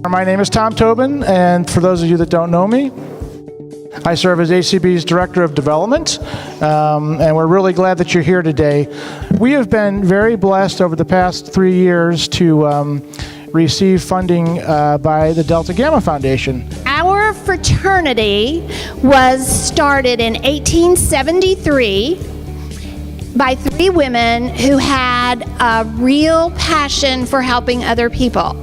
My name is Tom Tobin, and for those of you that don't know me, I serve as ACB's Director of Development, and we're really glad that you're here today. We have been very blessed over the past 3 years to receive funding by the Delta Gamma Foundation. Our fraternity was started in 1873 by 3 women who had a real passion for helping other people.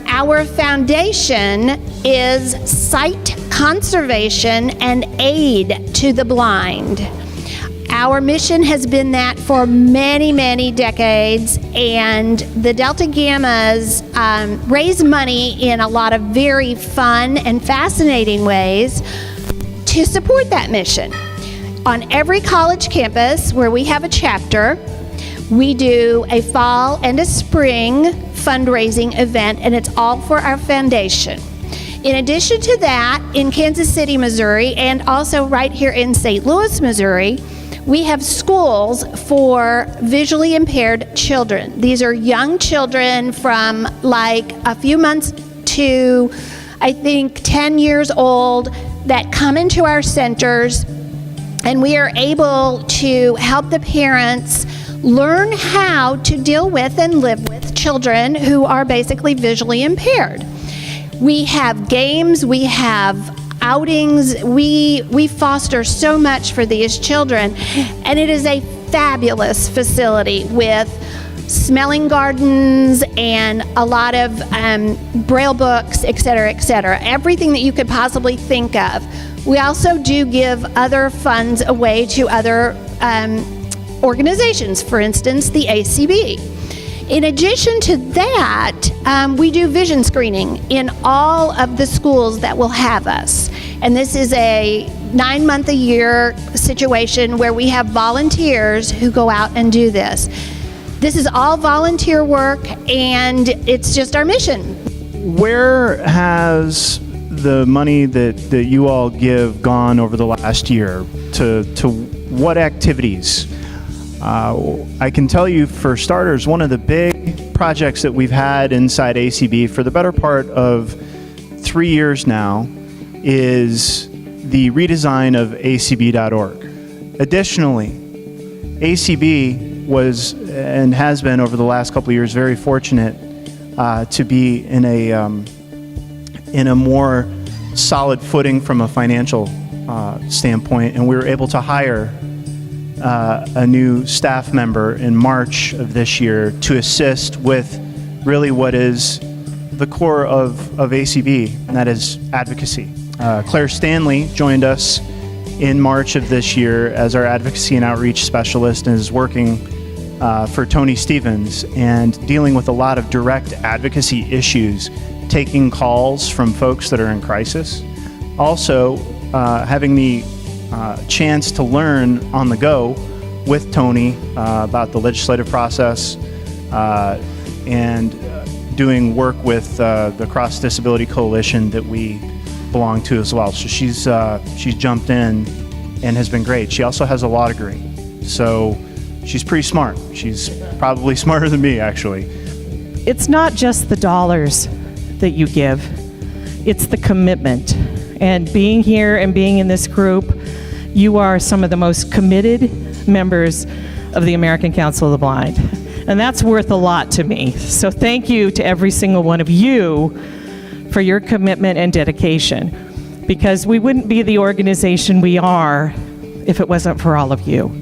Our foundation is sight conservation and aid to the blind. Our mission has been that for many, many decades, and the Delta Gammas raise money in a lot of very fun and fascinating ways to support that mission. On every college campus where we have a chapter, we do a fall and a spring fundraising event, and it's all for our foundation. In addition to that, in Kansas City, Missouri, and also right here in St. Louis, Missouri, we have schools for visually impaired children. These are young children from like a few months to, I think, 10 years old that come into our centers, and we are able to help the parents learn how to deal with and live with children who are basically visually impaired. We have games, we have outings, we foster so much for these children, and it is a fabulous facility with smelling gardens and a lot of braille books, et cetera, everything that you could possibly think of. We also do give other funds away to other organizations, for instance, the ACB. In addition to that, we do vision screening in all of the schools that will have us. And this is a 9-month-a-year situation where we have volunteers who go out and do this. This is all volunteer work, and it's just our mission. Where has the money that you all give gone over the last year? To what activities? I can tell you, for starters, one of the big projects that we've had inside ACB for the better part of 3 years now is the redesign of acb.org. Additionally, ACB was and has been over the last couple of years very fortunate to be in a more solid footing from a financial standpoint, and we were able to hire a new staff member in March of this year to assist with really what is the core of ACB, and that is advocacy. Claire Stanley joined us in March of this year as our advocacy and outreach specialist, and is working for Tony Stevens and dealing with a lot of direct advocacy issues, taking calls from folks that are in crisis. Also, having the chance to learn on the go with Tony about the legislative process and doing work with the Cross Disability Coalition that we belong to as well. So she's jumped in and has been great. She also has a law degree, so she's pretty smart. She's probably smarter than me, actually. It's not just the dollars that you give, it's the commitment. And being here and being in this group, you are some of the most committed members of the American Council of the Blind. And that's worth a lot to me. So thank you to every single one of you for your commitment and dedication, because we wouldn't be the organization we are if it wasn't for all of you.